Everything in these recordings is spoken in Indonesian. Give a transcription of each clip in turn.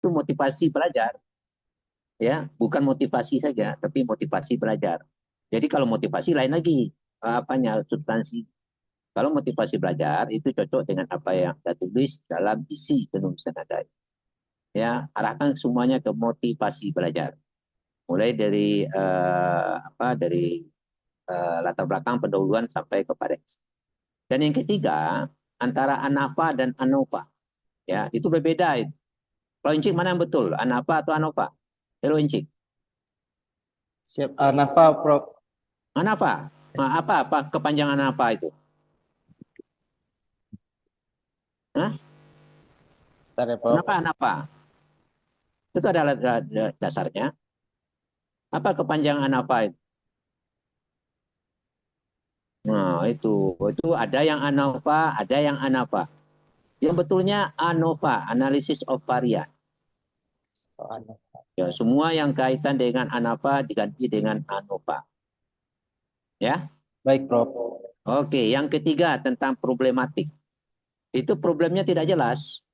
itu motivasi belajar, ya, bukan motivasi saja, tapi motivasi belajar. Jadi kalau motivasi lain lagi, apanya substansi. Kalau motivasi belajar itu cocok dengan apa yang kita tulis dalam isi penulisan Anda. Ya, arahkan semuanya ke motivasi belajar. Mulai dari dari latar belakang pendahuluan sampai kepada isi. Dan yang ketiga, antara anafa dan anova. Ya, itu berbeda. Kalau Encik mana yang betul? Anafa atau anova? Halo Encik. Siap. Nafa, Prof. Anafa. Nah, apa kepanjangan apa itu? Hah? Bentar ya, Prof. Kenapa anafa? Itu adalah dasarnya. Apa kepanjangan anafa itu? Nah, itu ada yang anova, ada yang anafa. Yang betulnya ANOVA, Analysis of Varian. Oh, Nafa. Ya, semua yang kaitan dengan ANOVA diganti dengan ANOVA. Ya. Baik, Prof. Oke, yang ketiga tentang problematik. Itu problemnya tidak jelas.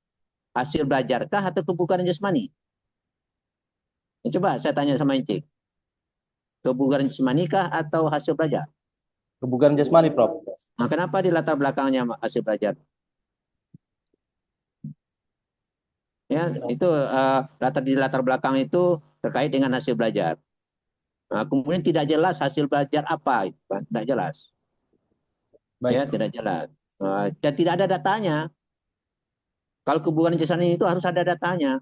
Hasil belajarkah atau kebugaran jasmani? Coba saya tanya sama Encik. Kebugaran jasmani kah atau hasil belajar? Kebugaran jasmani, Prof. Nah, kenapa di latar belakangnya hasil belajar? Ya, itu di latar belakang itu terkait dengan hasil belajar. Nah, kemudian tidak jelas hasil belajar apa, tidak jelas. Ya, Baik, tidak Prof. jelas. Dan tidak ada datanya. Kalau kebugaran jasmani itu harus ada datanya.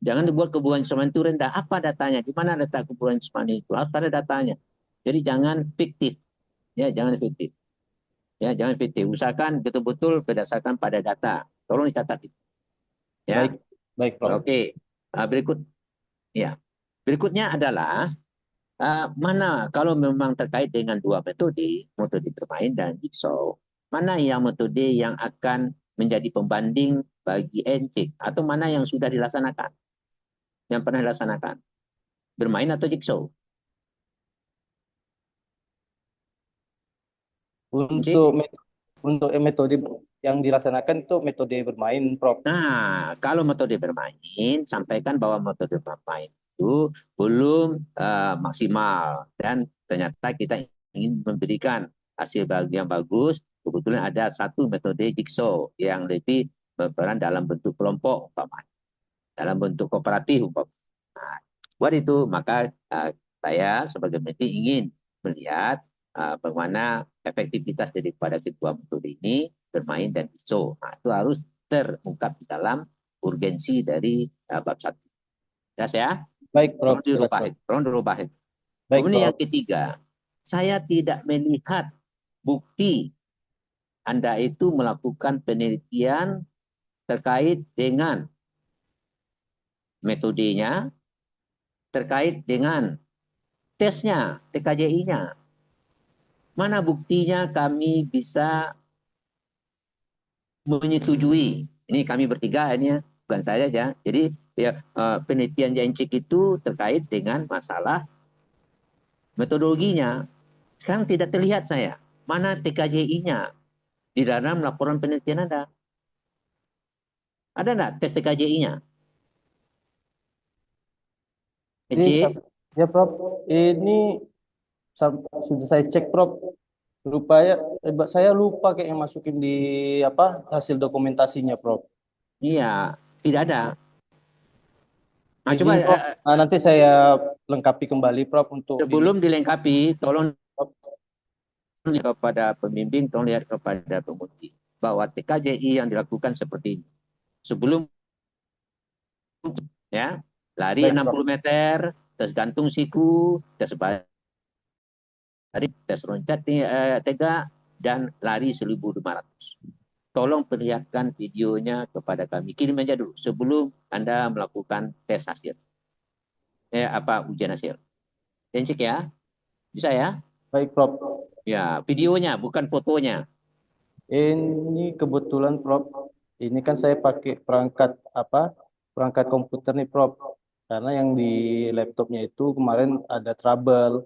Jangan dibuat kebugaran jasmani itu rendah. Apa datanya? Di mana data kebugaran jasmani itu? Harus ada datanya. Jadi jangan fiktif. Ya, jangan fiktif. Ya, jangan fiktif. Usahakan betul-betul berdasarkan pada data. Tolong dicatat itu. Baik, Ya. baik, Prof. Oke. Berikut. Ya. Berikutnya adalah mana kalau memang terkait dengan dua metode, metode bermain dan jigsaw, mana yang metode yang akan menjadi pembanding bagi encik atau mana yang sudah dilaksanakan, yang pernah dilaksanakan, bermain atau jigsaw? Encik? Untuk metode yang dilaksanakan itu metode bermain, Prof. Nah, kalau metode bermain, sampaikan bahwa metode bermain itu belum maksimal dan ternyata kita ingin memberikan hasil yang bagus. Kebetulan ada satu metode jigsaw yang lebih berperan dalam bentuk kelompok, umpamanya, dalam bentuk kooperatif, umpamanya. Nah, buat itu maka saya sebagai peneliti ingin melihat bagaimana efektivitas daripada kedua metode ini bermain dan jigsaw. Nah, itu harus terungkap di dalam urgensi dari bab satu. Jelas ya? Baik, Prof. Tolong Jelas, dirubah Prof. itu. Tolong dirubah itu. Baik, Kemudian Prof. yang ketiga, saya tidak melihat bukti Anda itu melakukan penelitian terkait dengan metodenya, terkait dengan tesnya, TKJI-nya. Mana buktinya kami bisa menyetujui? Ini kami bertiga ini ya, bukan saya aja. Jadi ya, penelitian Jancik itu terkait dengan masalah metodologinya. Sekarang tidak terlihat saya. Mana TKJI-nya di dalam laporan penelitian Anda? Ada nggak tes TKJI-nya? Ini, Encik? ya, Prof. Ini sudah saya cek, Prof. Rupanya, saya lupa kayak yang masukin di apa hasil dokumentasinya, Prof. Iya, tidak ada. Nah, coba Izin, Prof. Nah, nanti saya lengkapi kembali, Prof. Untuk ini. sebelum dilengkapi, tolong Prof. lihat kepada pembimbing, tolong lihat kepada penguji bahwa TKJI yang dilakukan seperti ini. Sebelum ya lari Baik, enam Prof. puluh meter, tes gantung siku, tes baris, tes loncat tegak, dan lari 1.500. Tolong perlihatkan videonya kepada kami. Kirim aja dulu sebelum Anda melakukan tes hasil. Ujian hasil. Cek ya. Bisa ya? Baik, Prof. Ya, videonya bukan fotonya. Ini kebetulan, Prof. Ini kan saya pakai perangkat apa? Perangkat komputer nih, Prof. Karena yang di laptopnya itu kemarin ada trouble.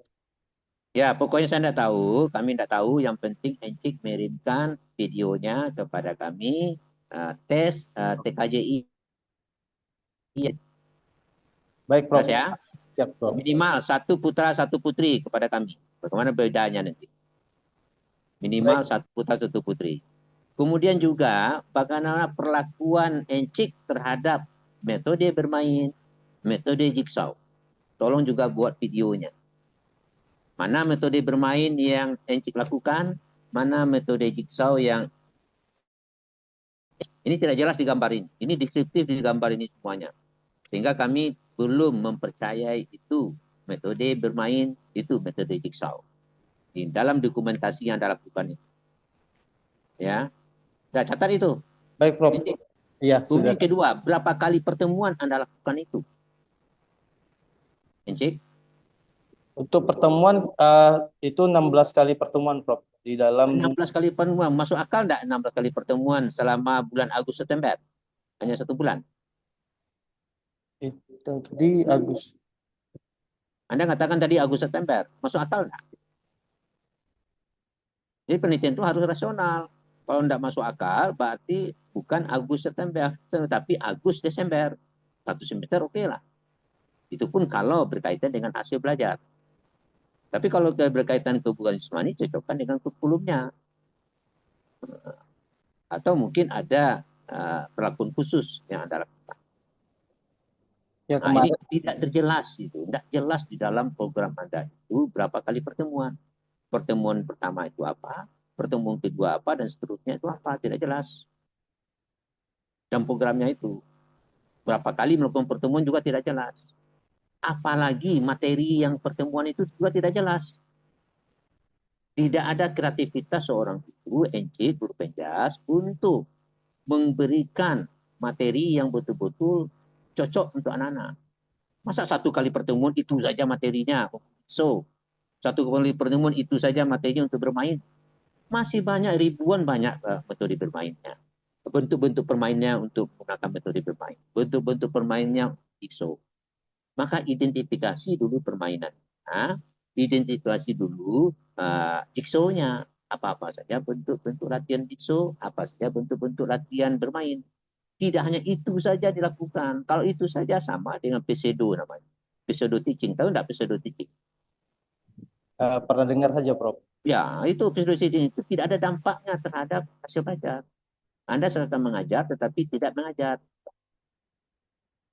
Ya, pokoknya saya tidak tahu, kami tidak tahu. Yang penting Encik mengirimkan videonya kepada kami, tes TKJI Iya, Baik, Prof. jelas ya. Siap, Prof. Minimal satu putra satu putri kepada kami. Bagaimana bedanya nanti? Baik, Minimal satu putra satu putri. Kemudian juga bagaimana perlakuan encik terhadap metode bermain, metode jigsaw. Tolong juga buat videonya. Mana metode bermain yang encik lakukan, mana metode jigsaw yang ini tidak jelas di gambar ini. Ini deskriptif di gambar ini semuanya. Sehingga kami belum mempercayai itu metode bermain, itu metode jigsaw. Di dalam dokumentasi yang Anda lakukan itu. Ya, sudah catat itu. baik, Prof. Encik. Iya, sudah. Kemudian kedua, berapa kali pertemuan Anda lakukan itu? Encik? Untuk pertemuan itu 16 kali pertemuan, Prof. Di dalam 16 kali pertemuan. Masuk akal enggak 16 kali pertemuan selama bulan Agustus September? Hanya 1 bulan. itu di Agustus. Anda katakan tadi Agustus September. Masuk akal enggak? Jadi penelitian itu harus rasional. Kalau enggak masuk akal, berarti bukan Agustus September, tetapi Agustus Desember. 1 semester oke lah. Itu pun kalau berkaitan dengan hasil belajar. Tapi kalau berkaitan hubungan jismani, cocokkan dengan kurikulumnya. Atau mungkin ada perlakuan khusus yang Anda lakukan. Ya, Nah, ini kemarin. tidak terjelas itu, tidak jelas di dalam program Anda itu berapa kali pertemuan. Pertemuan pertama itu apa, pertemuan kedua apa, dan seterusnya itu apa, tidak jelas. Dan programnya itu berapa kali melakukan pertemuan juga tidak jelas. Apalagi materi yang pertemuan itu juga tidak jelas. Tidak ada kreativitas seorang guru, NC, guru penjas, untuk memberikan materi yang betul-betul cocok untuk anak-anak. Masa 1 kali pertemuan itu saja materinya? So, 1 kali pertemuan itu saja materinya untuk bermain. Masih banyak ribuan banyak metode bermainnya. Bentuk-bentuk permainnya untuk menggunakan metode bermain. Bentuk-bentuk permainnya ISO. Maka identifikasi dulu permainan. Nah, identifikasi dulu jigsaw-nya. Apa-apa saja bentuk-bentuk latihan jigsaw, apa saja bentuk-bentuk latihan bermain. Tidak hanya itu saja dilakukan. Kalau itu saja sama dengan pseudo namanya. Pseudo teaching. Tahu enggak pseudo teaching? Pernah dengar saja, Prof. Ya, itu pseudo teaching itu tidak ada dampaknya terhadap hasil belajar. Anda serta mengajar tetapi tidak mengajar.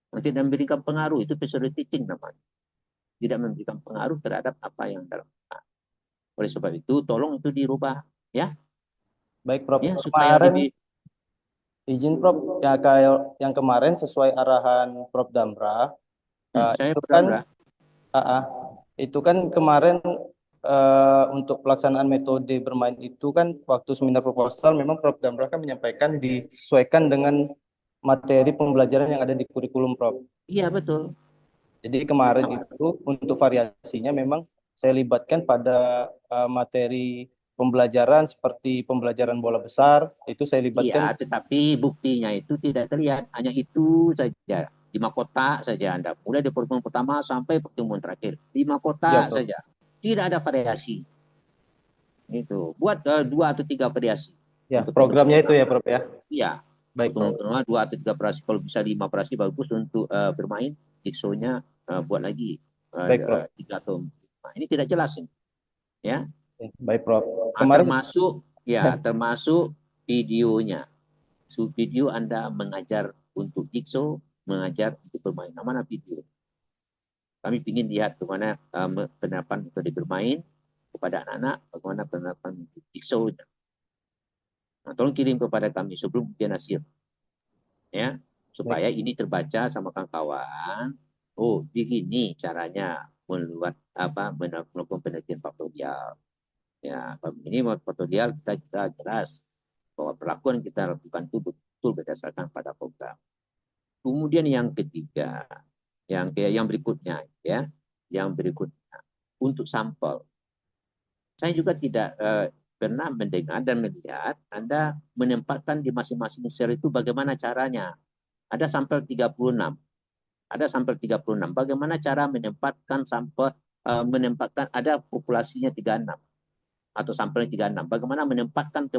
Tidak memberikan pengaruh. Itu pseudo teaching namanya. Tidak memberikan pengaruh terhadap apa yang dalam. Oleh sebab itu, tolong itu dirubah. Ya, Baik, Prof. ya supaya Kemarin lebih. izin, Prof. Ya, kayak yang kemarin sesuai arahan Prof. Damra, Saya itu kan benar. ah, ah, itu kan kemarin untuk pelaksanaan metode bermain itu kan waktu seminar proposal memang Prof. Damra kan menyampaikan disesuaikan dengan materi pembelajaran yang ada di kurikulum, Prof. Iya, betul. Jadi kemarin itu untuk variasinya memang saya libatkan pada materi pembelajaran seperti pembelajaran bola besar, itu saya Iya, libatkan. tetapi buktinya itu tidak terlihat. Hanya itu saja. 5 kotak saja Anda. Mulai dari pertemuan pertama sampai pertemuan terakhir. 5 kotak Ya, Prof. saja. Tidak ada variasi. Itu. Buat 2 atau 3 variasi. Ya, Untuk pertemuan programnya itu ya, pertama. Prof ya. Iya. Baik, Pertemuan Prof. pertama 2 atau 3 variasi. Kalau bisa 5 variasi bagus untuk bermain. Jigsaw-nya buat lagi. Baik, Prof. 3 atau 5. Ini tidak jelas ini. Ya. Baik, Prof. Ah, Kemarin termasuk ya, termasuk videonya. Video Anda mengajar untuk jigsaw, mengajar untuk bermain. Nah, mana video? Kami ingin lihat bagaimana penerapan metode bermain kepada anak-anak, bagaimana penerapan jigsaw. Nah, tolong kirim kepada kami sebelum ujian hasil, ya, baik, supaya ini terbaca sama kawan-kawan. Oh, begini caranya membuat apa melakukan penelitian faktorial. Ya, ini faktorial kita jelas bahwa perlakuan kita lakukan itu betul berdasarkan pada program. Kemudian yang ketiga, yang berikutnya, ya, yang berikutnya untuk sampel. Saya juga tidak pernah mendengar dan melihat Anda menempatkan di masing-masing sel itu bagaimana caranya. Ada sampel 36, ada sampel 36. Bagaimana cara menempatkan sampel menempatkan ada populasinya 36 atau sampelnya 36. Bagaimana menempatkan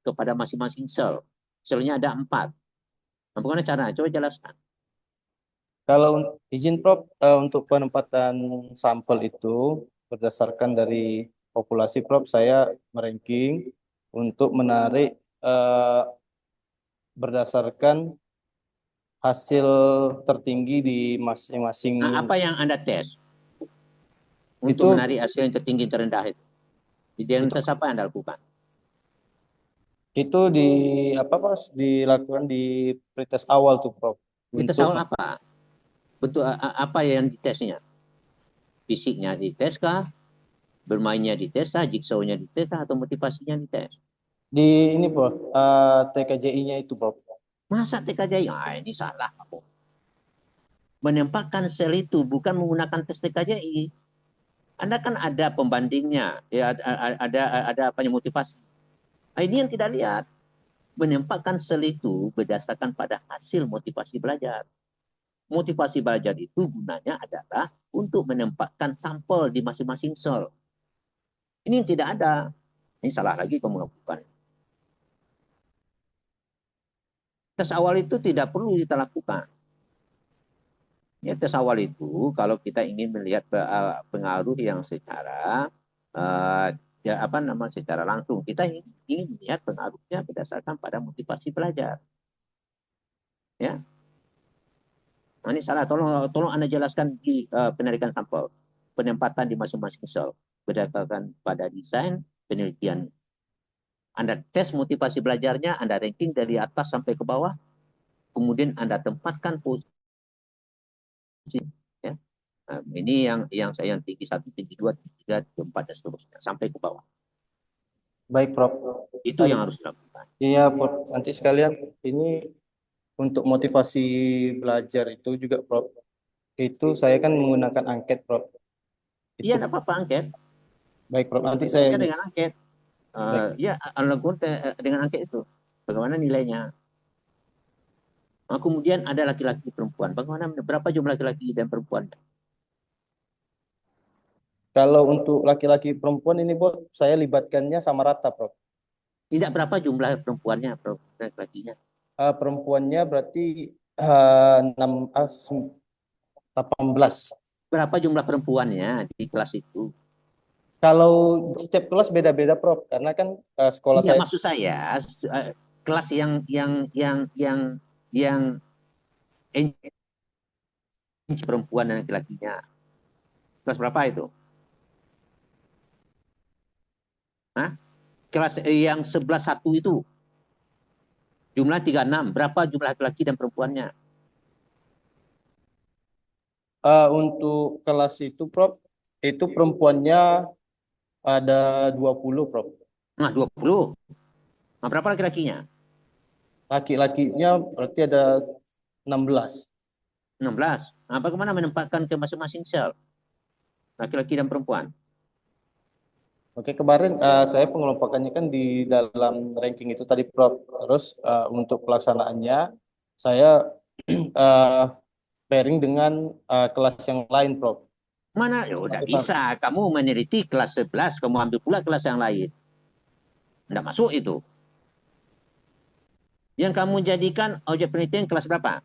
kepada masing-masing sel. Selnya ada 4. Bagaimana caranya? Coba jelaskan. Kalau izin Prof, untuk penempatan sampel itu berdasarkan dari populasi Prof, saya meranking untuk menarik eh, berdasarkan hasil tertinggi di masing-masing Nah, apa yang Anda tes untuk itu menarik hasil yang tertinggi terendah itu? Dengan itu tes apa yang Anda lakukan? itu di apa Mas dilakukan di pretest awal tuh Prof Di tes untuk awal apa? Betul apa yang ditesnya? Fisiknya dites kah? Bermainnya dites kah? Jigsaw-nya dites kah? Atau motivasinya dites? di ini Prof, TKJI-nya itu Prof. Masa TKJ? Ah, ini salah. Menempatkan sel itu bukan menggunakan tes TKJI. Anda kan ada pembandingnya, ya ada apa yang motivasi. Nah, ini yang tidak lihat. Menempatkan sel itu berdasarkan pada hasil motivasi belajar. Motivasi belajar itu gunanya adalah untuk menempatkan sampel di masing-masing sel. Ini yang tidak ada. Ini salah lagi kamu lakukan. Tes awal itu tidak perlu kita lakukan. Ya, tes awal itu kalau kita ingin melihat pengaruh yang secara uh, ya apa nama secara langsung, kita ingin melihat pengaruhnya berdasarkan pada motivasi belajar. Ya, nah, ini salah. Tolong Anda jelaskan di penarikan sampel, penempatan di masing-masing sel berdasarkan pada desain penelitian. Anda tes motivasi belajarnya, Anda ranking dari atas sampai ke bawah, kemudian Anda tempatkan posisi. Ya. Nah, ini yang saya yang tinggi satu, tinggi dua, tinggi tiga, tinggi empat dan seterusnya sampai ke bawah. Baik Prof. Itu yang harus dilakukan. Iya Prof, nanti sekalian ini untuk motivasi belajar itu juga Prof. Itu saya kan menggunakan angket Prof. Iya, Itu tidak apa-apa angket. baik Prof. Nanti saya Tesnya dengan angket. baik. Ya, lakukan dengan angket itu. Bagaimana nilainya? Nah, kemudian ada laki-laki perempuan. Bagaimana berapa jumlah laki-laki dan perempuan? Kalau untuk laki-laki perempuan ini Prof, saya libatkannya sama rata Prof. Tidak berapa jumlah perempuannya, laki-lakinya. Perempuannya berarti 6 18. Berapa jumlah perempuannya di kelas itu? Kalau setiap kelas beda-beda Prof, karena kan sekolah Iya, saya maksud saya kelas yang perempuan dan laki-lakinya. Kelas berapa itu? Hah? Kelas yang 11 1 itu jumlah 36. Berapa jumlah laki-laki dan perempuannya? untuk kelas itu Prof, itu perempuannya ada 20 Prof. Nah, 20. Nah, berapa laki-lakinya? Laki-lakinya berarti ada 16. 16. Nah, bagaimana menempatkan ke masing-masing sel? Laki-laki dan perempuan. Oke, kemarin saya pengelompokannya kan di dalam ranking itu tadi Prof. Terus untuk pelaksanaannya saya eh, pairing dengan kelas yang lain Prof. Mana? Ya udah bisa. Kamu meneliti kelas 11, kamu ambil pula kelas yang lain. Tidak masuk itu. Yang kamu jadikan objek penelitian kelas berapa?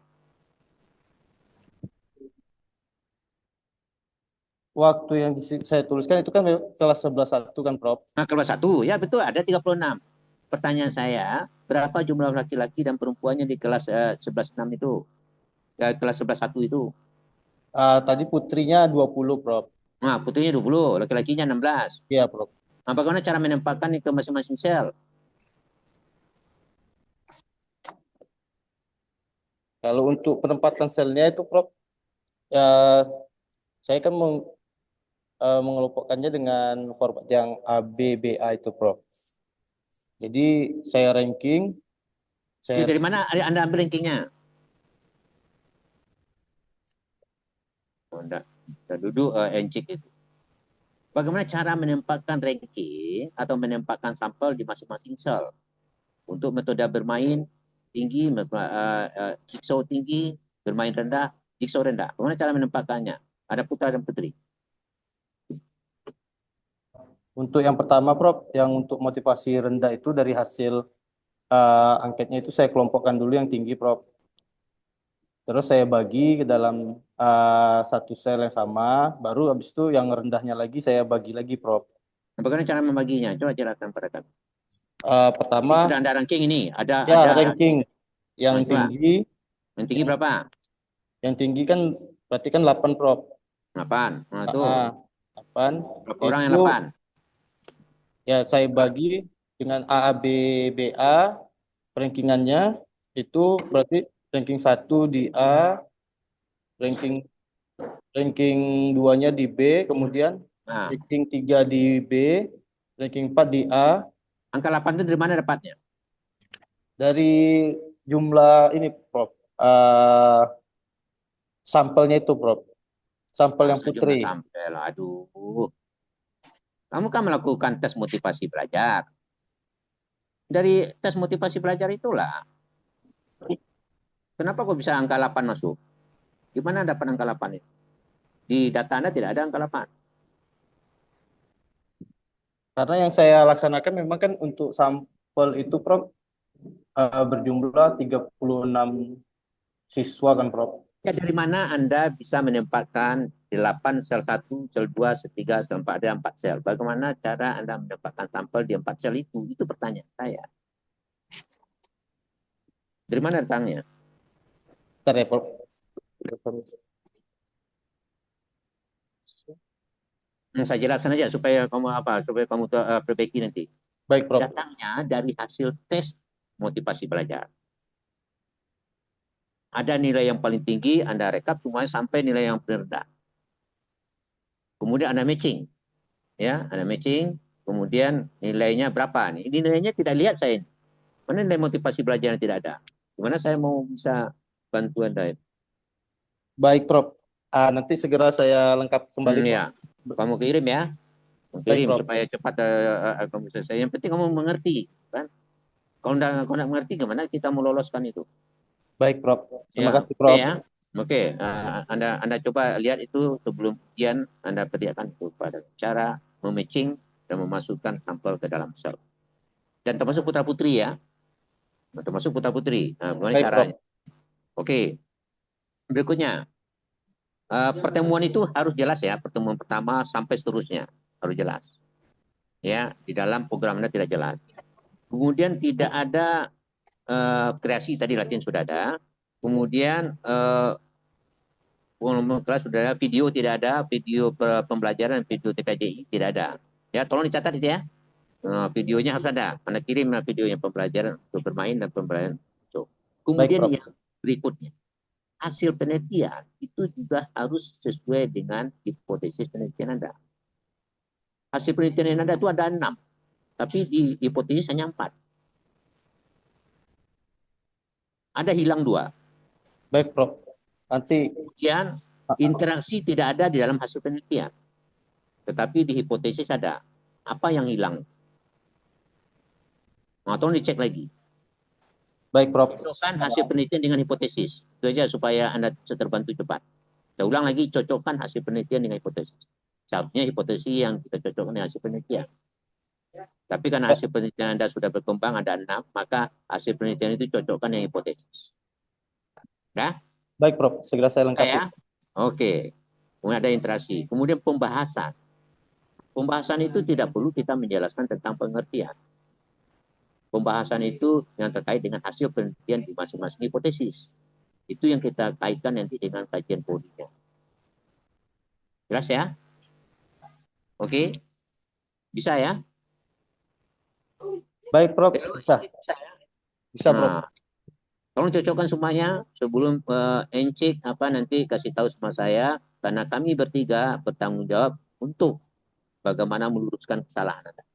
Waktu yang saya tuliskan itu kan kelas 11 1 kan Prof. Nah, kelas 1. Ya betul, ada 36. Pertanyaan saya, berapa jumlah laki-laki dan perempuannya di kelas 11 6 itu? Kelas 11 1 itu. Tadi putrinya 20 Prof. Nah, putrinya 20, laki-lakinya 16. Iya Prof. Nah, bagaimana cara menempatkan ke masing-masing sel? Kalau untuk penempatan selnya itu Prof, ya saya kan mengelompokkannya dengan format yang ABBA itu Prof. Jadi saya ranking, Itu saya dari mana Anda ambil rankingnya? Oh, enggak. Kita duduk encik itu. Bagaimana cara menempatkan ranking atau menempatkan sampel di masing-masing sel? Untuk metode bermain tinggi, jigsaw tinggi, bermain rendah, jigsaw rendah. Bagaimana cara menempatkannya? Ada putra dan putri. untuk yang pertama Prof, yang untuk motivasi rendah itu dari hasil angketnya itu saya kelompokkan dulu yang tinggi Prof. Terus saya bagi ke dalam satu sel yang sama, baru habis itu yang rendahnya lagi saya bagi lagi, Prof. Bagaimana cara membaginya? Coba jelaskan pada kami. Ini Pertama, sudah ada ranking ini, ya ada ranking yang nah, coba tinggi, yang tinggi yang, berapa? yang tinggi kan berarti kan 8, Prof. 8. Nah, tuh. Ah, 8 Berapa orang yang itu 8? ya saya bagi dengan A, A, B, B, A, rankingannya itu berarti ranking 1 di A, ranking ranking 2-nya di B, kemudian Nah, ranking 3 di B, ranking 4 di A, angka 8 itu dari mana dapatnya? dari jumlah ini, Prof. Eh, sampelnya itu, Prof. Sampel yang Masa putri. jumlah sampel. Aduh. Kamu kan melakukan tes motivasi belajar. Dari tes motivasi belajar itulah, kenapa kok bisa angka 8 masuk? Gimana dapat angka 8 itu? Di data Anda tidak ada angka 8. Karena yang saya laksanakan memang kan untuk sampel itu, Prof, berjumlah 36 siswa kan, Prof. Ya, dari mana Anda bisa menempatkan 8 sel 1, sel 2, sel 3, sel 4, ada 4 sel. Bagaimana cara Anda menempatkan sampel di 4 sel itu? Itu pertanyaan saya. Dari mana datangnya? Bentar ya, Prof. Saya jelaskan aja supaya kamu perbaiki nanti. Baik, Prof. Datangnya dari hasil tes motivasi belajar. Ada nilai yang paling tinggi, Anda rekap semuanya sampai nilai yang rendah. Kemudian Anda matching, ya, Anda matching. Kemudian nilainya berapa nih? Ini nilainya tidak lihat saya. Mana nilai motivasi belajar yang tidak ada? Gimana saya mau bisa bantu Anda? Baik, Prof. Nanti segera saya lengkap kembali, Prof. Ya, kamu kirim ya, Baik, kirim Prof. supaya cepat kamu selesai. Yang penting kamu mengerti, kan? Kalau nggak mengerti, gimana kita mau loloskan itu? Baik, Prof. Terima Ya, kasih, oke Prof. ya. Oke, Anda coba lihat itu sebelum ujian, Anda perlihatkan itu pada cara mematching dan memasukkan sampel ke dalam sel. Dan termasuk putra-putri ya, termasuk putra-putri. Nah, bagaimana Baik, Prof. caranya? Oke, berikutnya. Pertemuan itu harus jelas ya, pertemuan pertama sampai seterusnya harus jelas. Ya, di dalam program Anda tidak jelas. Kemudian tidak ada kreasi tadi latihan sudah ada. Kemudian kelas sudah ada, video tidak ada, video pembelajaran, video TKJI tidak ada. Ya, tolong dicatat itu ya. Videonya harus ada. Anda kirim videonya pembelajaran untuk bermain dan pembelajaran. So, Baik, kemudian Prof. yang berikutnya, hasil penelitian itu juga harus sesuai dengan hipotesis penelitian Anda. Hasil penelitian yang Anda itu ada 6, tapi di hipotesis hanya 4. Ada hilang 2. Baik, Prof. Nanti Kemudian interaksi tidak ada di dalam hasil penelitian, tetapi di hipotesis ada. Apa yang hilang? Nah, tolong dicek lagi. baik, Prof. Cocokkan hasil penelitian dengan hipotesis. Itu saja supaya Anda bisa terbantu cepat. Saya ulang lagi, cocokkan hasil penelitian dengan hipotesis. Seharusnya hipotesis yang kita cocokkan dengan hasil penelitian. Tapi karena hasil penelitian Anda sudah berkembang, ada 6, maka hasil penelitian itu cocokkan dengan hipotesis. Ya? Baik, Prof. Segera saya lengkapi. Ya? Oke. Kemudian ada interaksi. Kemudian pembahasan. Pembahasan itu tidak perlu kita menjelaskan tentang pengertian. Pembahasan itu yang terkait dengan hasil penelitian di masing-masing hipotesis. Itu yang kita kaitkan nanti dengan kajian polinya. Jelas ya? Oke? Bisa ya? Baik, Prof. Bisa. Bisa ya? Bisa, Prof. Nah, tolong cocokkan semuanya sebelum encik nanti kasih tahu sama saya, karena kami bertiga bertanggung jawab untuk bagaimana meluruskan kesalahan Anda.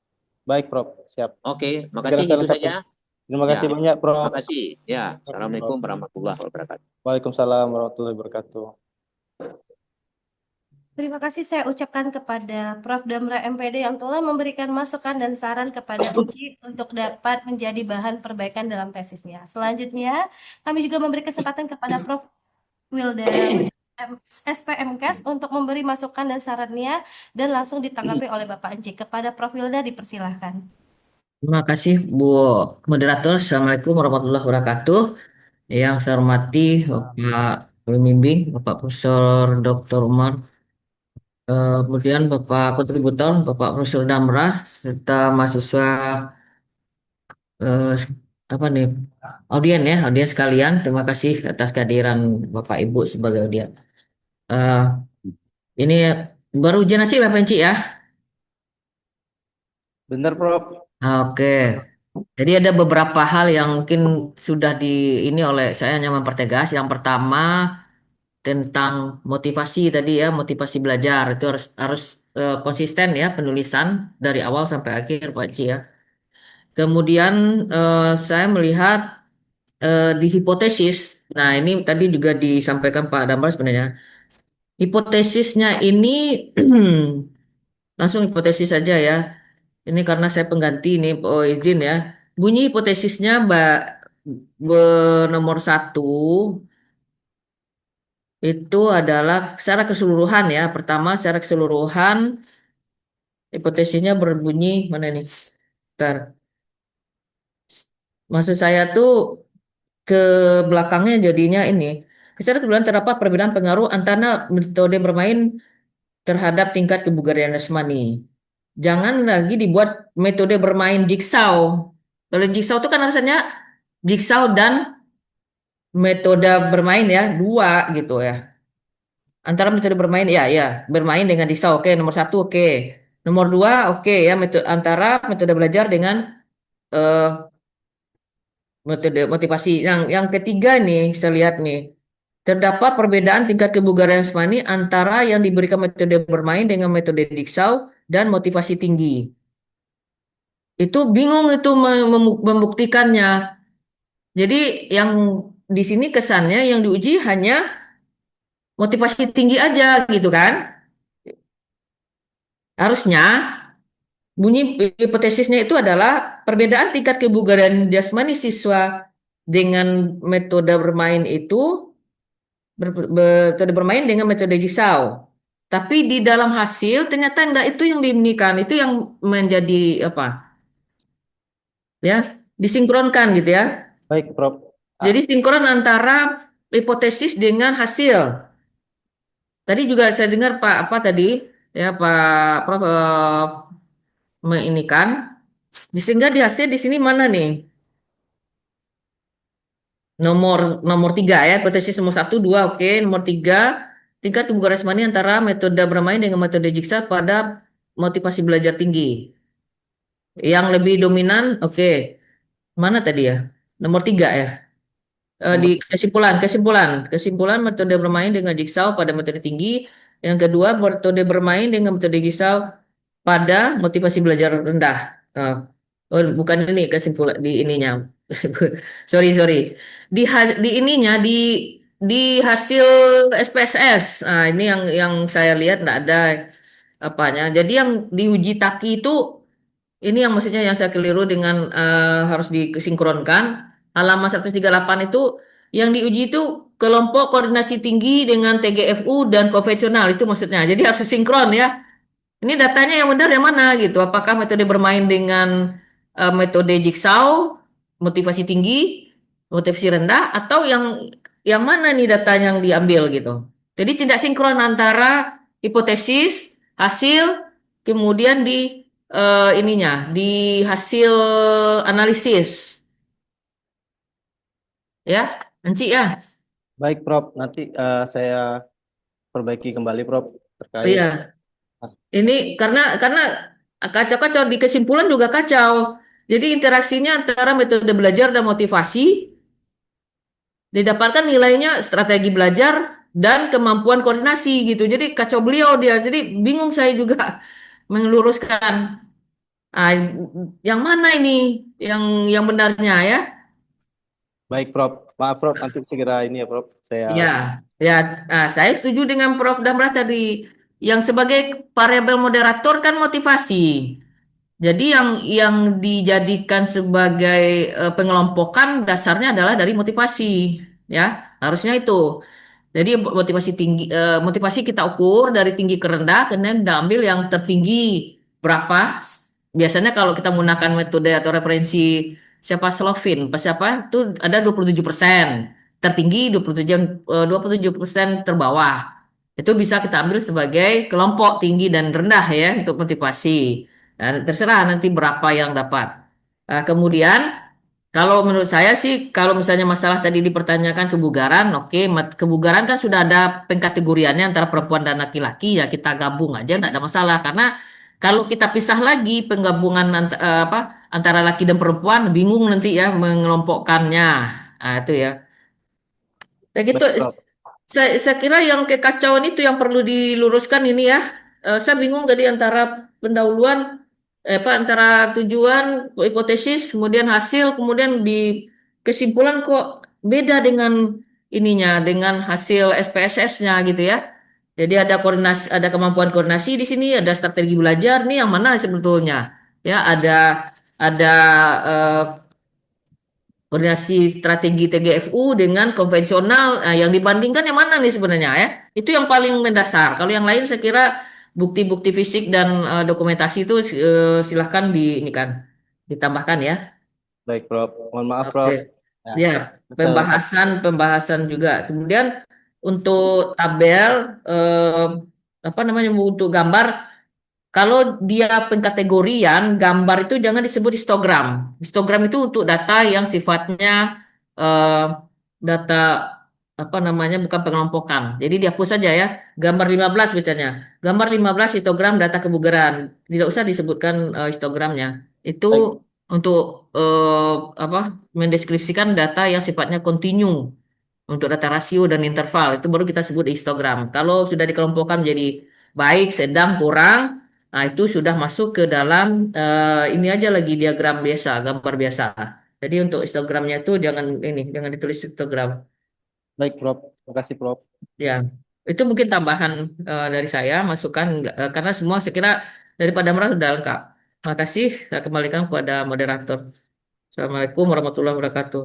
Baik, Prof. Siap. Oke, Segera makasih saya itu lengkapi. saja. Terima Ya, kasih banyak, Prof. makasih. Ya, Terima kasih, Prof. Assalamualaikum warahmatullahi wabarakatuh. Waalaikumsalam warahmatullahi wabarakatuh. Terima kasih saya ucapkan kepada Prof. Damra MPD yang telah memberikan masukan dan saran kepada Uci untuk dapat menjadi bahan perbaikan dalam tesisnya. Selanjutnya, kami juga memberi kesempatan kepada Prof. Wilda SPMKes untuk memberi masukan dan sarannya dan langsung ditanggapi oleh Bapak Enci. Kepada Prof. Wilda dipersilahkan. Terima kasih Bu Moderator. Assalamualaikum warahmatullahi wabarakatuh. Yang saya hormati Bapak Pembimbing, Bapak Profesor Dr. Umar, kemudian Bapak kontributor, Bapak Profesor Damrah, serta mahasiswa eh, apa nih, audien sekalian. Terima kasih atas kehadiran Bapak Ibu sebagai audien. Eh, ini baru ujian nasib ya, Penci ya? Benar, Prof. Oke. Jadi ada beberapa hal yang mungkin sudah di ini oleh saya hanya mempertegas. Yang pertama tentang motivasi tadi ya, motivasi belajar itu harus konsisten ya penulisan dari awal sampai akhir Pak Ci ya. Kemudian saya melihat di hipotesis. Nah, ini tadi juga disampaikan Pak Damar sebenarnya. Hipotesisnya ini langsung hipotesis saja ya. Ini karena saya pengganti ini, oh izin ya. Bunyi hipotesisnya Mbak nomor satu itu adalah secara keseluruhan ya. Pertama secara keseluruhan hipotesisnya berbunyi mana nih? Bentar. Maksud saya tuh ke belakangnya jadinya ini. Secara keseluruhan terdapat perbedaan pengaruh antara metode bermain terhadap tingkat kebugaran jasmani. Jangan lagi dibuat metode bermain jigsaw. Kalau jigsaw itu kan harusnya jigsaw dan metode bermain ya dua gitu ya. Antara metode bermain ya ya bermain dengan jigsaw oke nomor satu oke. Nomor dua oke ya metode antara metode belajar dengan eh, metode motivasi. Yang ketiga nih saya lihat nih terdapat perbedaan tingkat kebugaran jasmani antara yang diberikan metode bermain dengan metode jigsaw dan motivasi tinggi. Itu bingung itu membuktikannya. Jadi yang di sini kesannya yang diuji hanya motivasi tinggi aja gitu kan. Harusnya bunyi hipotesisnya itu adalah perbedaan tingkat kebugaran jasmani siswa dengan metode bermain itu metode bermain dengan metode jisau. Tapi di dalam hasil ternyata enggak itu yang diinikan, itu yang menjadi apa? Ya, disinkronkan gitu ya. Baik, Prof. Jadi sinkron antara hipotesis dengan hasil. Tadi juga saya dengar Pak apa tadi ya Pak Prof ini kan sehingga di hasil di sini mana nih nomor nomor tiga ya hipotesis nomor satu dua oke nomor tiga tingkat kebugaran jasmani antara metode bermain dengan metode jigsaw pada motivasi belajar tinggi yang lebih dominan oke mana tadi ya nomor tiga ya. Di Nomor kesimpulan metode bermain dengan jigsaw pada metode tinggi. Yang kedua, metode bermain dengan metode jigsaw pada motivasi belajar rendah. Eh, oh, bukan ini kesimpulan di ininya. Sorry, sorry. Di ininya di hasil SPSS. Nah, ini yang saya lihat enggak ada apanya. Jadi yang diuji Taki itu ini yang maksudnya yang saya keliru dengan harus disinkronkan. Halaman 138 itu yang diuji itu kelompok koordinasi tinggi dengan TGFU dan konvensional itu maksudnya. Jadi harus sinkron ya. Ini datanya yang benar yang mana gitu. Apakah metode bermain dengan metode jigsaw, motivasi tinggi, motivasi rendah atau yang mana nih datanya yang diambil gitu. Jadi tidak sinkron antara hipotesis, hasil, kemudian di ininya di hasil analisis ya Enci ya. baik, Prof. Nanti saya perbaiki kembali, Prof. Oh, Terkait. iya ini karena kacau-kacau di kesimpulan juga kacau jadi interaksinya antara metode belajar dan motivasi didapatkan nilainya strategi belajar dan kemampuan koordinasi gitu jadi kacau beliau dia jadi bingung saya juga meluruskan ah, yang mana ini yang benarnya ya. Baik, Prof. Maaf, Prof. Nanti segera ini ya, Prof. Saya Ya, ya. Nah, saya setuju dengan Prof. Damrah tadi. Yang sebagai variabel moderator kan motivasi. Jadi yang dijadikan sebagai pengelompokan dasarnya adalah dari motivasi, ya. Harusnya itu. Jadi motivasi tinggi, motivasi kita ukur dari tinggi ke rendah, kemudian kita ambil yang tertinggi berapa. Biasanya kalau kita menggunakan metode atau referensi siapa Slovin, pas siapa itu ada 27%. tertinggi, 27% terbawah. Itu bisa kita ambil sebagai kelompok tinggi dan rendah ya untuk motivasi. Dan terserah nanti berapa yang dapat. Kemudian kalau menurut saya sih, kalau misalnya masalah tadi dipertanyakan kebugaran, oke, kebugaran kan sudah ada pengkategoriannya antara perempuan dan laki-laki, ya kita gabung aja, nggak ada masalah. Karena kalau kita pisah lagi penggabungan antara laki dan perempuan, bingung nanti ya mengelompokkannya. Nah, itu ya. Ya gitu, Baik, Prof. saya kira yang kekacauan itu yang perlu diluruskan ini ya. Saya bingung tadi antara pendahuluan, antara tujuan, hipotesis, kemudian hasil, kemudian di kesimpulan kok beda dengan ininya, dengan hasil SPSS-nya gitu ya. Jadi ada koordinasi, ada kemampuan koordinasi di sini, ada strategi belajar nih yang mana sebetulnya? Ya, ada eh, koordinasi strategi TGFU dengan konvensional, yang dibandingkan yang mana nih sebenarnya ya? Itu yang paling mendasar. Kalau yang lain saya kira bukti-bukti fisik dan dokumentasi itu silahkan ini kan ditambahkan ya. Baik, Prof. Mohon maaf, Oke. Prof. Ya, Ya, saya pembahasan juga. Kemudian untuk tabel, apa namanya, untuk gambar, kalau dia pengkategorian, gambar itu jangan disebut histogram. Histogram itu untuk data yang sifatnya eh, data apa namanya, bukan pengelompokan. Jadi dihapus saja ya. Gambar 15 misalnya. Gambar 15 histogram data kebugaran. Tidak usah disebutkan histogramnya. Itu baik, untuk apa, mendeskripsikan data yang sifatnya kontinu. Untuk data rasio dan interval itu baru kita sebut histogram. Kalau sudah dikelompokkan menjadi baik, sedang, kurang, nah itu sudah masuk ke dalam ini aja lagi diagram biasa, gambar biasa. Jadi untuk histogramnya itu jangan ditulis histogram. baik, Prof. Terima kasih, Prof. Ya, itu mungkin tambahan dari saya, masukan karena semua saya kira daripada merah sudah lengkap. Terima kasih. Saya kembalikan kepada moderator. Assalamualaikum warahmatullahi wabarakatuh.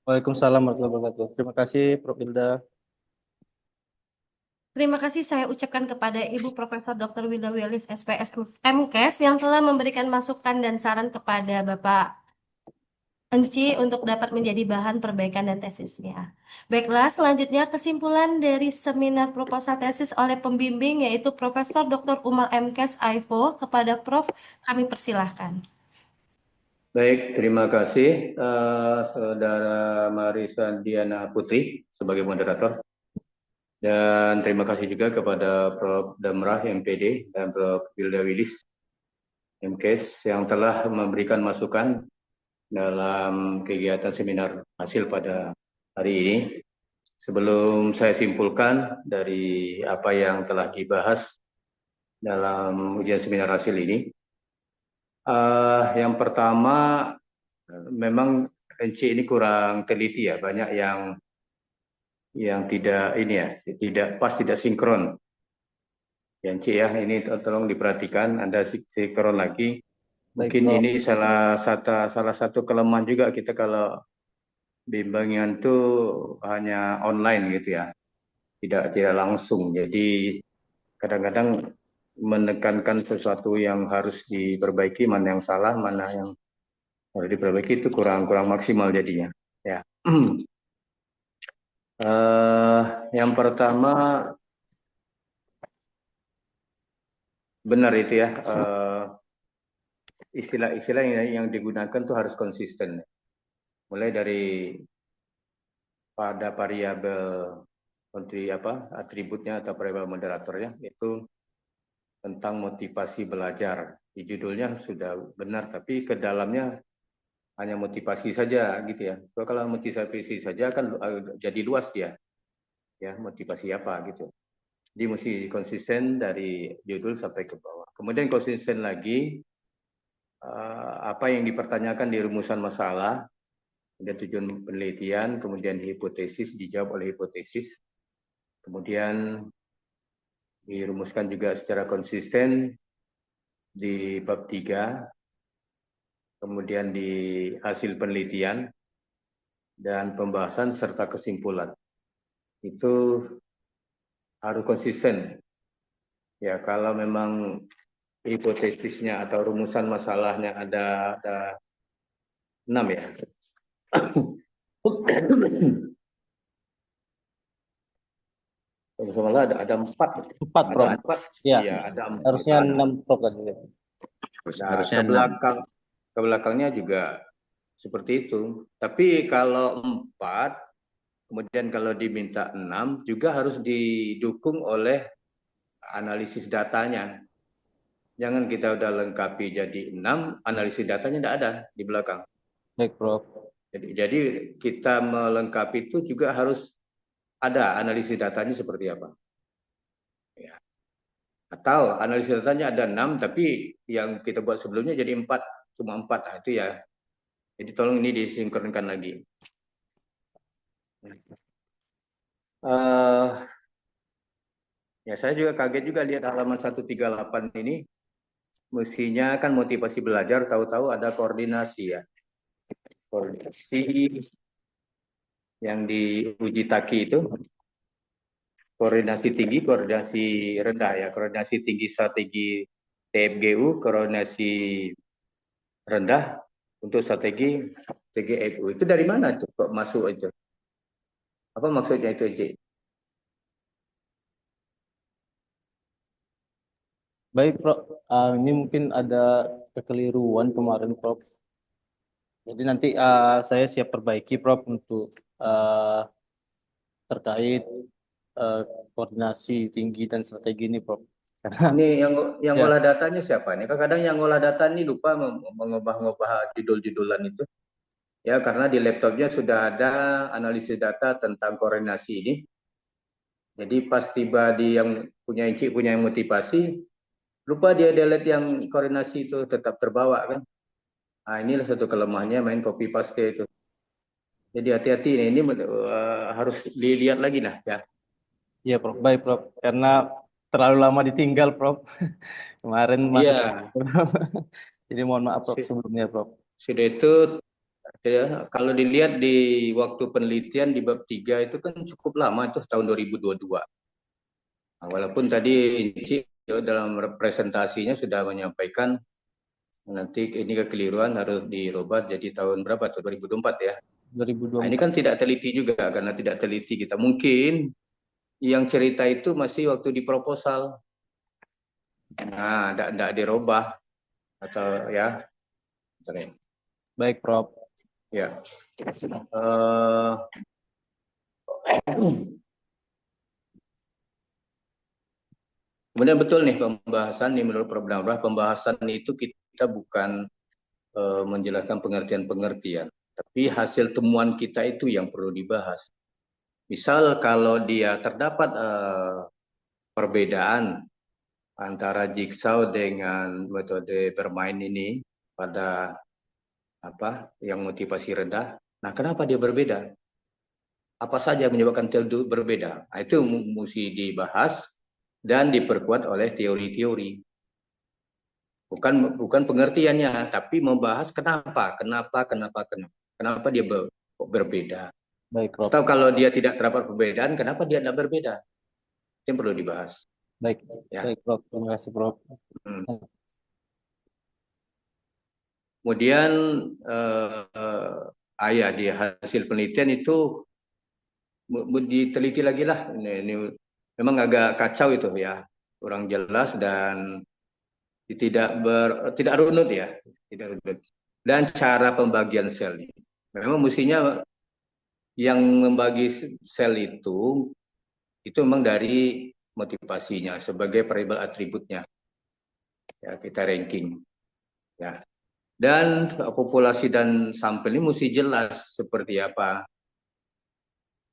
Waalaikumsalam warahmatullahi wabarakatuh. Terima kasih, Prof. Hilda. Terima kasih saya ucapkan kepada Ibu Profesor Dr. Wilda Wilis, SPS MKes, yang telah memberikan masukan dan saran kepada Bapak Enci untuk dapat menjadi bahan perbaikan dan tesisnya. Baiklah, selanjutnya kesimpulan dari seminar proposal tesis oleh pembimbing yaitu Profesor Dr. Umal MKes AIFO. Kepada Prof, kami persilahkan. Baik, terima kasih Saudara Marisa Diana Putri sebagai moderator. Dan terima kasih juga kepada Prof. Damrah MPD dan Prof. Wilda Wilis MKes yang telah memberikan masukan dalam kegiatan seminar hasil pada hari ini. Sebelum saya simpulkan dari apa yang telah dibahas dalam ujian seminar hasil ini, yang pertama, memang NC ini kurang teliti ya, banyak yang tidak ini ya, tidak pas, tidak sinkron. NC ya, ini tolong diperhatikan, ada sinkron lagi. Mungkin Baik, Prof. ini salah satu kelemahan juga kita kalau bimbingan itu hanya online gitu ya, tidak langsung. Jadi kadang-kadang menekankan sesuatu yang harus diperbaiki, mana yang salah, mana yang harus diperbaiki, itu kurang maksimal jadinya. Ya. Yang pertama, benar itu ya, istilah-istilah yang digunakan tuh harus konsisten. Mulai dari pada variabel atributnya atau variabel moderatornya, itu tentang motivasi belajar. Di judulnya sudah benar, tapi ke dalamnya hanya motivasi saja gitu ya. So, kalau motivasi saja kan jadi luas dia. Ya, motivasi apa gitu. Jadi mesti konsisten dari judul sampai ke bawah. Kemudian konsisten lagi apa yang dipertanyakan di rumusan masalah, kemudian tujuan penelitian, kemudian hipotesis, dijawab oleh hipotesis. Kemudian dirumuskan juga secara konsisten di bab 3, kemudian di hasil penelitian, dan pembahasan serta kesimpulan. Itu harus konsisten. Ya, kalau memang hipotesisnya atau rumusan masalahnya ada 6 ya. Kalau salah ada 4. 4, Ada Prof. 4. Ya, Iya, ada 4. harusnya 6, Prof tadi. Nah, Harusnya 6. ke belakangnya juga seperti itu. Tapi kalau 4, kemudian kalau diminta 6, juga harus didukung oleh analisis datanya. Jangan kita udah lengkapi jadi 6, analisis datanya tidak ada di belakang. Baik, Prof. Jadi kita melengkapi itu juga harus ada analisis datanya seperti apa. Ya. Atau analisis datanya ada 6, tapi yang kita buat sebelumnya jadi 4, cuma 4. Nah, itu ya. Jadi tolong ini disinkronkan lagi. Ya saya juga kaget juga lihat halaman 138 ini. Mestinya kan motivasi belajar, tahu-tahu ada koordinasi ya. Koordinasi yang diuji Taki itu. Koordinasi tinggi, koordinasi rendah ya. Koordinasi tinggi strategi TFGU, koordinasi rendah untuk strategi TGFU. Itu dari mana tuh kok masuk itu? Apa maksudnya itu, J? Baik, Prof. Ini mungkin ada kekeliruan kemarin, Prof. Jadi nanti saya siap perbaiki, Prof, untuk terkait eh, koordinasi tinggi dan strategi ini, Prof. Karena Ini yang ya, olah datanya siapa nih? Kadang yang olah data ini lupa mengubah-ubah judul-judulan itu. Ya, karena di laptopnya sudah ada analisis data tentang koordinasi ini. Jadi pas tiba di yang punya yang motivasi, lupa dia delete yang koordinasi itu tetap terbawa kan. Nah, inilah satu kelemahannya main copy paste itu. Jadi hati-hati nih, ini harus dilihat lagi lah ya. iya, Prof. Baik, Prof. Karena terlalu lama ditinggal, Prof. Kemarin masuk. Iya, Jadi mohon maaf, Prof, su- sebelumnya, Prof. sudah itu ya, kalau dilihat di waktu penelitian di bab 3 itu kan cukup lama itu tahun 2022. Nah, walaupun tadi Inci dalam presentasinya sudah menyampaikan nanti ini kekeliruan harus dirubah jadi tahun berapa tuh 2024 ya. Nah, ini 2024. kan tidak teliti juga karena tidak teliti kita. Mungkin yang cerita itu masih waktu di proposal. Nah, tidak dirubah atau ya. Sorry. Baik, Prof. Ya. Kemudian betul nih pembahasan nih menurut Prof. Damrah, pembahasan itu kita bukan menjelaskan pengertian-pengertian, tapi hasil temuan kita itu yang perlu dibahas. Misal kalau dia terdapat perbedaan antara jigsaw dengan metode bermain ini pada yang motivasi rendah. Nah, kenapa dia berbeda? Apa saja yang menyebabkan berbeda? Nah, itu mesti dibahas dan diperkuat oleh teori-teori. Bukan pengertiannya, tapi membahas kenapa dia berbeda. Baik, Prof. Atau kalau dia tidak terdapat perbedaan, kenapa dia tidak berbeda? Itu yang perlu dibahas. Baik, Ya. baik, Prof. Terima kasih, Prof. Kemudian di hasil penelitian itu diteliti lagi lah. Ini memang agak kacau itu ya, kurang jelas dan tidak runut ya, tidak runut. Dan cara pembagian sel ini, memang mestinya yang membagi sel itu memang dari motivasinya sebagai variabel atributnya. Ya, kita ranking. Ya. Dan populasi dan sampel ini mesti jelas seperti apa.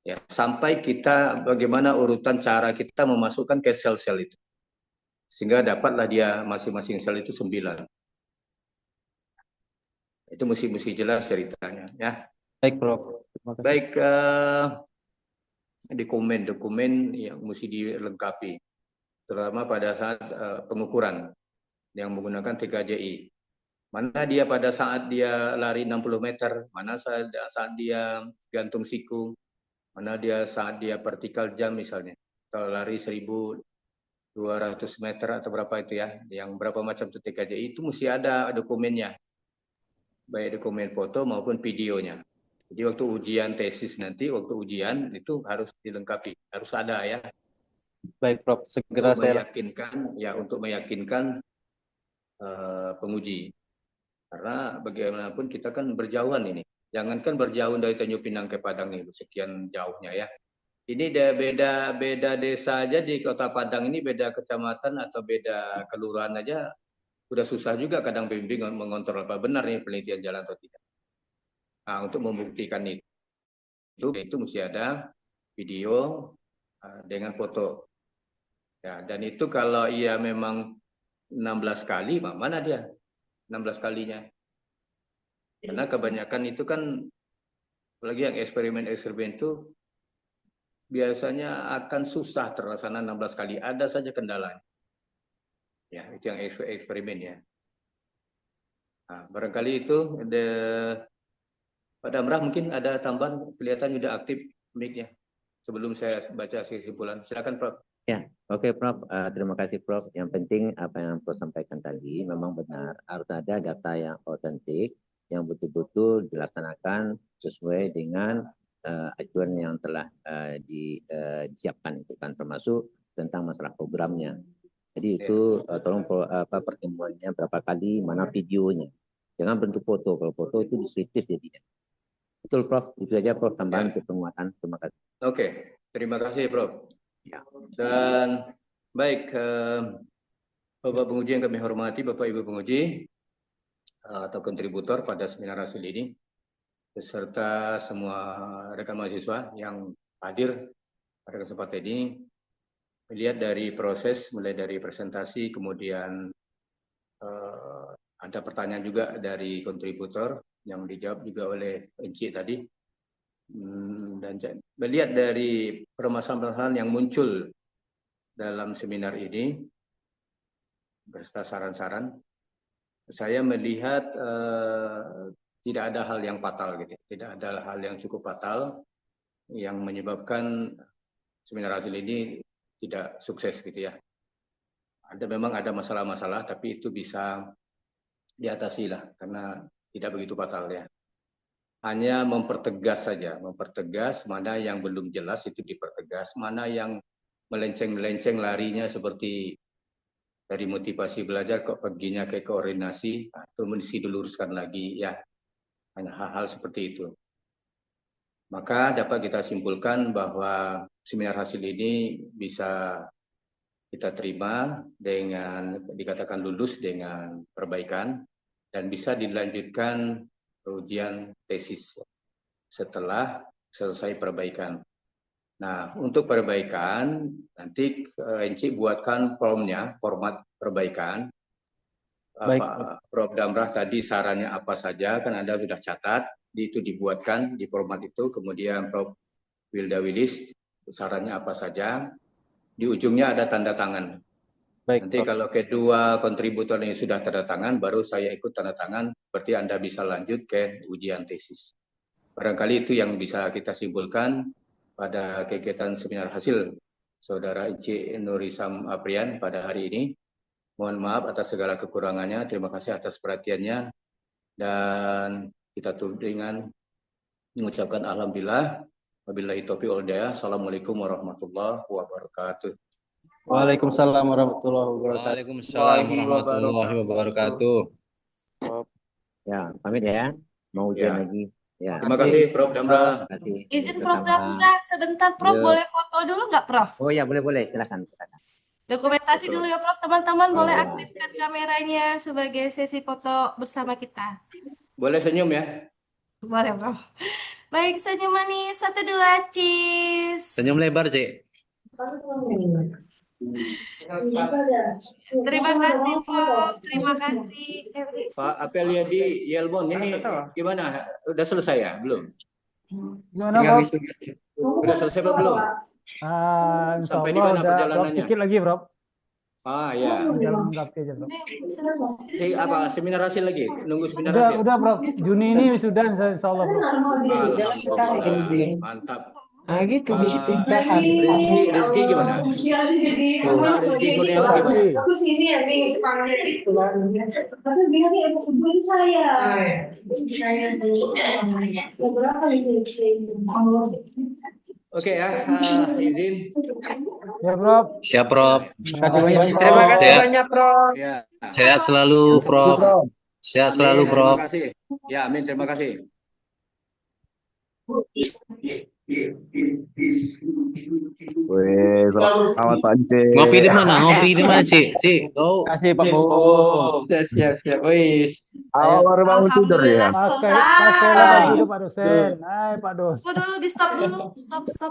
Ya, sampai kita bagaimana urutan cara kita memasukkan ke sel-sel itu. Sehingga dapatlah dia masing-masing sel itu 9. Itu mesti jelas ceritanya ya. Baik, Prof. Terima kasih. Baik, dokumen yang mesti dilengkapi, terutama pada saat pengukuran yang menggunakan TKJI. Mana dia pada saat dia lari 60 meter, mana saat dia gantung siku, mana dia saat dia vertikal jam misalnya, atau lari 1.200 meter atau berapa itu ya, yang berapa macam itu TKJI itu mesti ada dokumennya, baik dokumen foto maupun videonya. Jadi waktu ujian tesis nanti, waktu ujian itu harus dilengkapi, harus ada ya. Baik, Prof. Segera untuk saya meyakinkan penguji. Karena bagaimanapun kita kan berjauhan ini. Jangankan berjauh dari Tanjung Pinang ke Padang ini sekian jauhnya ya. Ini beda desa aja di Kota Padang ini, beda kecamatan atau beda kelurahan aja udah susah juga kadang bimbing mengontrol apa benar nih penelitian jalan atau tidak. Nah, untuk membuktikan itu mesti ada video dengan foto. Ya, dan itu kalau ia memang 16 kali, mana dia 16 kalinya? Karena kebanyakan itu kan, apalagi yang eksperimen itu biasanya akan susah terlaksana 16 kali. Ada saja kendalanya. Ya, itu yang eksperimen ya. Nah, barangkali itu Pak Damrah mungkin ada tambahan, kelihatan sudah aktif mic-nya. Sebelum saya baca kesimpulan, silakan Prof. Ya, oke Prof. Terima kasih Prof. Yang penting apa yang Prof sampaikan tadi memang benar. Harus ada data yang otentik, yang betul-betul dilaksanakan sesuai dengan acuan yang telah disiapkan itu kan, termasuk tentang masalah programnya. Jadi itu tolong pertemuannya berapa kali, mana videonya. Jangan bentuk foto. Kalau foto itu deskriptif jadinya. Betul Prof. Itu saja Prof. Tambahan ke penguatan. Terima kasih. Oke, terima kasih Prof. Ya. Dan baik, Bapak penguji yang kami hormati, Bapak Ibu penguji atau kontributor pada seminar hasil ini, beserta semua rekan mahasiswa yang hadir pada kesempatan ini, melihat dari proses, mulai dari presentasi, kemudian ada pertanyaan juga dari kontributor yang dijawab juga oleh Enci tadi, dan melihat dari permasalahan yang muncul dalam seminar ini, beserta saran-saran, saya melihat tidak ada hal yang fatal gitu, tidak ada hal yang cukup fatal yang menyebabkan seminar hasil ini tidak sukses gitu ya. Memang ada masalah-masalah, tapi itu bisa diatasi lah karena tidak begitu fatal ya. Hanya mempertegas saja, mempertegas mana yang belum jelas itu dipertegas, mana yang melenceng-melenceng larinya seperti dari motivasi belajar kok perginya ke koordinasi, itu mesti diluruskan lagi ya. Hanya hal-hal seperti itu. Maka dapat kita simpulkan bahwa seminar hasil ini bisa kita terima dengan dikatakan lulus dengan perbaikan dan bisa dilanjutkan ujian tesis setelah selesai perbaikan. Nah, untuk perbaikan nanti Enci buatkan format perbaikan. Baik. Prof. Damrah tadi sarannya apa saja, kan Anda sudah catat, itu dibuatkan di format itu, kemudian Prof. Wilda Willis sarannya apa saja, di ujungnya ada tanda tangan. Baik, Nanti Prof. kalau kedua kontributor ini sudah tanda tangan, baru saya ikut tanda tangan, berarti Anda bisa lanjut ke ujian tesis. Barangkali itu yang bisa kita simpulkan pada kegiatan seminar hasil Saudara Enci Nurisam Aprian pada hari ini. Mohon maaf atas segala kekurangannya, terima kasih atas perhatiannya, dan kita tutup dengan mengucapkan Alhamdulillah, wabillahi taufiq wal hidayah. Assalamualaikum warahmatullahi wabarakatuh. Waalaikumsalam warahmatullahi wabarakatuh. Waalaikumsalam warahmatullahi wabarakatuh. Ya, pamit ya. Mau ujian lagi. Ya. Terima kasih Prof. Damrah. Terima kasih. Izin Prof. Damrah sebentar Prof. Ya. Boleh foto dulu nggak Prof? Oh ya, boleh. Silakan. Dokumentasi dulu ya Prof. Teman-teman boleh ya. aktifkan kameranya sebagai sesi foto bersama kita. Boleh senyum ya? Boleh Prof. Baik, senyum manis. 1, 2, cheese. Senyum lebar, Cik. Terima kasih Prof. Terima kasih. Pak Apelia di Yelbon ini gimana? Udah selesai ya? Belum? Gimana Prof? Udah selesai apa belum? Insya Sampai di Allah mana udah perjalanannya? sedikit lagi Prof. Ya. Jalan mendaki aja Prof. Apa seminar hasil lagi? Nunggu seminar hasil? Udah Prof. Juni ini wisuda Insya Allah Prof. Alhamdulillah. Mantap. gitu. Rizky gimana? Rizky Kurniawan gimana? Aku sini ya, itu. Tapi bilang ibu saya. Saya tuh berapa ini? Oke ya, izin. Ya, Prof. Siap, Prof. Terima kasih banyak, Prof. Ya, Sehat selalu, Prof. Sehat selalu, terima Prof. kasih. Ya, amin. Terima kasih. Wih, selamat pagi. Ngopi di mana? Ngopi di mana, Cik? Cik, kau Terima kasih, Pak Bos. Siap. Wis. Awal baru bangun tidur ya. Alhamdulillah Pakai lah baju selesai. itu Pak dosen. Hai Pak Dos. Tunggu dulu, di stop dulu. Stop.